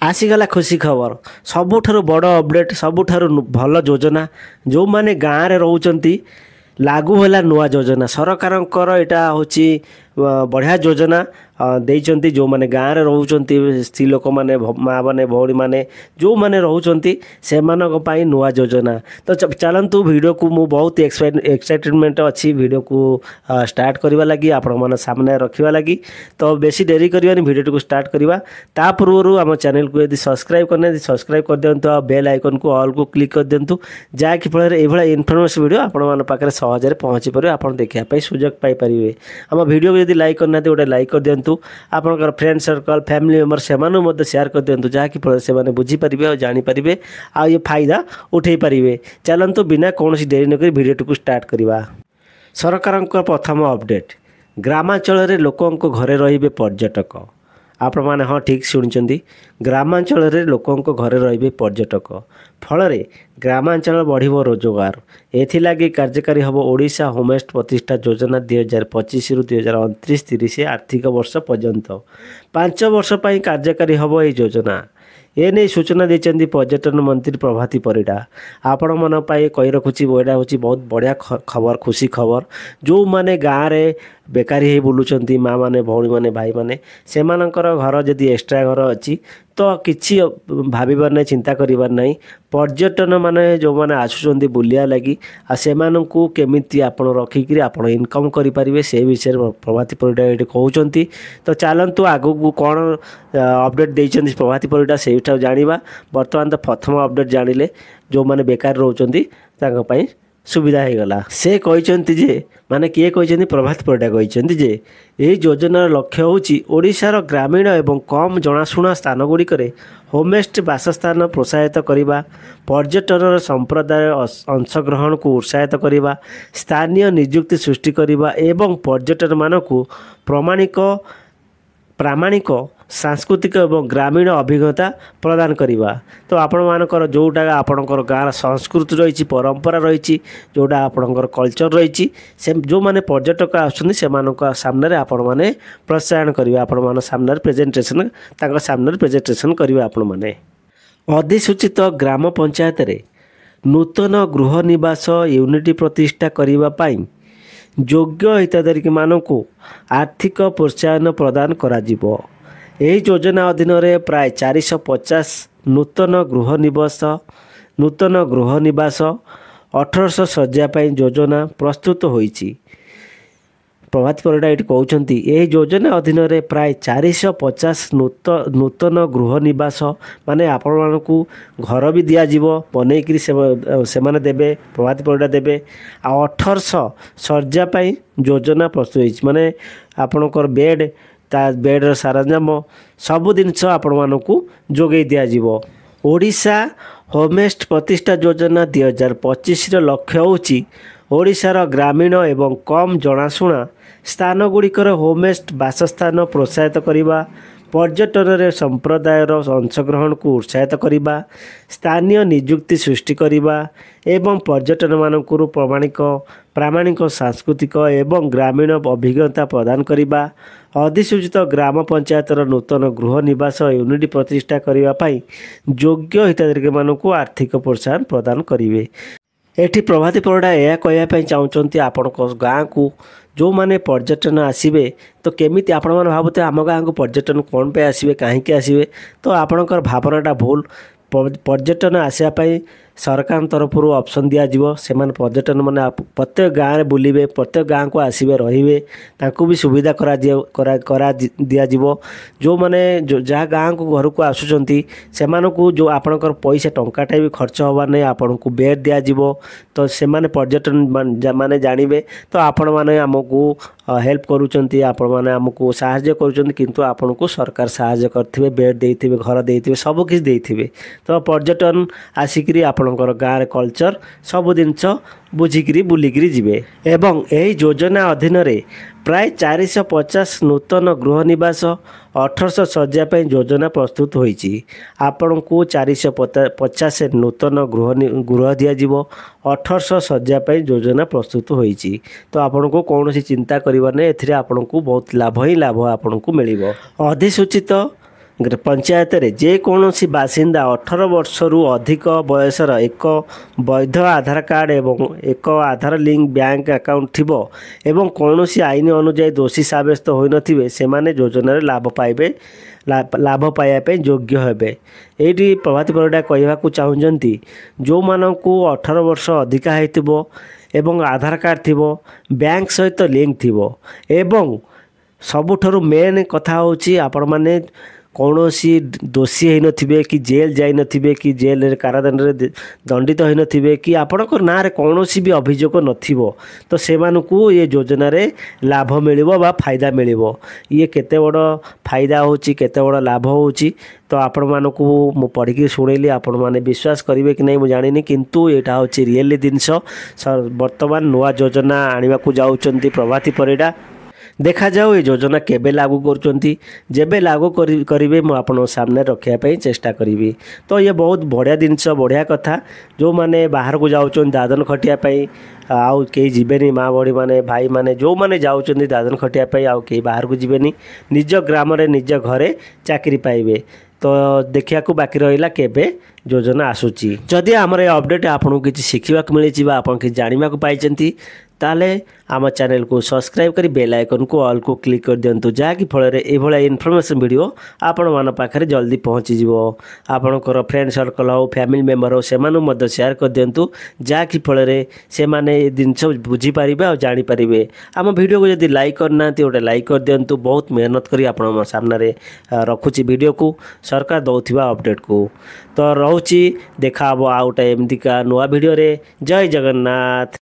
आसीगला खुशी खबर सबुठारु बड़ अपडेट सबुठारु भल योजना जो माने गाँव में रोचंती लागू होला नुआ योजना सरकारंकर एटा होची बढ़िया योजना देइचंती जो माने गाँव में रोचंती स्त्री लोक माने माँ माने भौणी माने जो माने रोचंती सेमानक पई नुआ योजना। तो चलंतु वीडियो को मु बहुत एक्साइटमेंट अच्छी वीडियो को स्टार्ट करवा लगी आपण मन सामने रखिवा लगी। तो बेसी देरी करवानी वीडियो को स्टार्ट करवा ता पूर्व आम चैनल को यदि सब्सक्राइब करने सब्सक्राइब कर दिंतु आ बेल आइकन को ऑल को क्लिक कर दिंतु जहाँकि फल ये इनफॉर्मेशन वीडियो आपण पाखे सहज पहुँची पारे आप देखा सुजोग पाइपर। आम वीडियो यदि लाइक करना गोटे लाइक कर दिंतु आपंकर फ्रेंड सर्कल फैमिली मेंबर से शेयर कर दिंतु जहाँकि फल से बुझीपारे और जानीपारे आ ये फायदा उठे पारे। चलतु बिना कौन देरी नक वीडियो को स्टार्ट करवा। सरकार प्रथम अपडेट ग्रामांचल लोकों घरे रे पर्यटक आपण मैंने हाँ ठीक शुणी ग्रामांचल लोकों घरे रे पर्यटक फल ग्रामांचल बढ़िबो रोजगार एथिलागी कार्यकारी हम ओडिशा होमस्ट प्रतिष्ठा योजना 2025 रु 2029-30 आर्थिक वर्ष पर्यंत 5 वर्ष पर कार्यकारी हम ये योजना। ये नहीं सूचना देते पर्यटन मंत्री प्रभाती परिडा आपण मन कही रखुची एटा हूँ बहुत बढ़िया खबर खुशी खबर जो माने गाँव में बेकारी ही बुलूँ माँ माने भौणी माने भाई माने सेमानंकर घर जदि एक्स्ट्रा घर अच्छी तो किसी भाबार नहीं चिंता करिबार नहीं पर्यटन माने जो माने आसुचंती बुलिया लगी आ सेमानंकु केमिति आपण रखिकरी आपण इनकम करि परिबे से विषय प्रभाती परिडा ये कहउचंती। तो चलंतु आगु को कौन अपडेट देइचंती प्रभाती परिडा सेटा जानिबा। वर्तमान तो प्रथम अपडेट जानिले जो माने बेकार रहउचंती तांका पई सुविधा हो गला। से कहते जे माने किए कहते प्रभात परिडा कहते जे यही योजनार लक्ष्य होची ओडिशार ग्रामीण एवं कम जनाशुना स्थान गुड़िक होमस्ट बासस्थान प्रोत्साहित करने पर्यटन संप्रदाय अंशग्रहण को उत्साहित करने स्थानीय नियुक्ति सृष्टि करने एवं पर्यटन मानक प्रामाणिक सांस्कृतिक एवं ग्रामीण अभिज्ञता प्रदान करवा। तो आपण मानकर जोटा आपणकर गाँव संस्कृति रही परंपरा रही जोटा आपणकर कल्चर रही से जो माने पर्यटक आसुछन्ति सेमानक सामने आपण माने प्रोत्साहन करिवे आपण मान सामने प्रेजेंटेशन तांका सामने प्रेजेंटेशन करिवे। आपण माने अधिसूचित ग्राम पंचायत रे नूतन गृह निवास यूनिट प्रतिष्ठा करिवा पाई योग्य हिताधिकारी मानकु आर्थिक प्रोत्साहन प्रदान कराजिबो। यही योजना अधीन प्राय 450 नूतन गृह निवास 1800 शज्या योजना प्रस्तुत होईची। प्रभात परिडा ये कहते यही योजना अधीन प्राय 450 नूतन गृह निवास माने आपण मानकु घर भी दिज्व बनईकरी से माने देबे प्रभात परिडा देबे आ 1800 शज्या योजना प्रस्तुत होईची माने आपणकर बेड ता बेड्र सारंजाम सबु जिनस आपण मानकु जोगई दिज्व। ओडिशा होमस्ट प्रतिष्ठा योजना 2025 लक्ष्य होची ओडिशार ग्रामीण एवं कम जनाशुना स्थान गुड़िकर होमस्ट बासस्थान प्रोत्साहित करने पर्यटन रे संप्रदायर अंशग्रहण को उत्साहित करने स्थानीय नियुक्ति सृष्टि करने एवं पर्यटन मानकु प्रामाणिक सांस्कृतिक एवं ग्रामीण अभिज्ञता प्रदान करने अधिसूचित ग्राम पंचायतर नूतन गृह निवास यूनिट प्रतिष्ठा करने योग्य हिताधिकारी मानकु आर्थिक प्रोत्साहन प्रदान करेंगे। एठी प्रभाती परिडा यह कहवाई चाहते आपण गाँव को जो माने पर्यटन आसवे तो केमिति आपण माने भाबुते आम गाँव को पर्यटन कौन पे आसवे कहीं आसवे तो आपणकर भावनाटा भूल। पर्यटन आसापी सरकार तरफ ऑप्शन दिज्व से पर्यटन मैंने प्रत्येक गाँव में बुलवे प्रत्येक गाँव को आसवे रे भी सुविधा करा दिज्व जो मैंने जहाँ गाँव को घर को आसुँच से जो आपणकर पैसा टंकाटा भी खर्च हबार नहीं आपण को बेड दिज्व तो से पर्यटन माने जानवे तो आपण मैंने आमको हेल्प करुँच आपण मैंने आमको साहाय्य करुँच किंतु आपण को सरकार साहाय्य करथिबे बेड देइथिबे घर देइथिबे सब किछ देइथिबे। तो पर्यटन आसिकरी आपणकर गाँव कल्चर सब जिनस बुझिकी बुलिकी जीवे एवं यही योजना अधीन प्राय 450 नूतन गृह निवास 1800 शज्या योजना प्रस्तुत होईची। आपण को 450 नूतन गृह दिज्व 1800 शज्या योजना प्रस्तुत होईची। तो आपण को कौन चिंता करबार नहीं एथिरे आपण को बहुत लाभ ही लाभ आपण को मिलिबो। अधिसूचित पंचायत रे जेकोसी बासिंदा 18 वर्षरू अधिक बयसर एक वैध आधार कार्ड एवं एक आधार लिंक बैंक अकाउंट थिबो एवं कौनसी आईन अनुजाई दोषी साब्यस्त होई नथिबे सेमाने योजन लाभ पाइबे लाभ पाइबा योग्य हेबे। एठी प्रभाती परिडा कहवाकू चाहूँगी जो मानू 18 वर्ष अधिका होइतिबो एवं आधार कार्ड थिबो बैंक सहित लिंक थिबो एवं सबुठारु मेन कथा होची आपण माने कौनसी दोषी होई नथिबे कि जेल जाई नथिबे कि जेल कारादंड रे दंडित होई नथिबे कि आपणकर ना रे कौनसी भी अभियोग नथिबो तो सेमानकू ये योजना रे लाभ मिलिबो बा फायदा मिलिबो। ये केते बड़ फायदा होची केते बड़ लाभ होची तो आपण मानकू मु पढ़ी शुणेली आपण माने विश्वास करिवे कि नहीं मु जानिनी किंतु एटा होची रियली जिनस वर्तमान नुआ योजना आनिबा को जाउचंती प्रभाती परिडा। देखा जाओ ये योजना केबे लागू करुँच जेबे लागू करेंगे मुझे आप सामने रखापी चेष्टा करी। तो ये बहुत बढ़िया जिनस बढ़िया कथा जो मैंने बाहर को जाऊँ दादन खटियापाई आउ कई जीवेनी माँ बड़ी माने भाई माने जो मैंने जाऊँ दादन खटियापाई आउ कई बाहर को जीवेनी निज ग्राम निज घरे चाकरी पाइबे। तो देखा बाकी रहा केबे योजना आसूची जदि आमर ये अपडेट आपको किसी शिखा मिली आप जानवा पाई ताले आम चैनल को सब्सक्राइब करी बेल आइकन को ऑल को क्लिक कर दिंतु जहाँकि फल ये इनफॉरमेशन वीडियो आपण मान पाखे जल्दी पहुँची आपणकर फ्रेंड सर्कल हो फैमिली मेंबर हो से शेयर कर दिंतु जहाँकि फल से माने जिनस बुझीपारे और जानीपारे। आम वीडियो को जब लाइक करना गोटे लाइक कर दिंतु बहुत मेहनत करी आपण सामने रखुची वीडियो को सरकार दौथिबा अपडेट को। तो रोची देखा आउ गोटे एमतीका नुआ वीडियो रे। जय जगन्नाथ।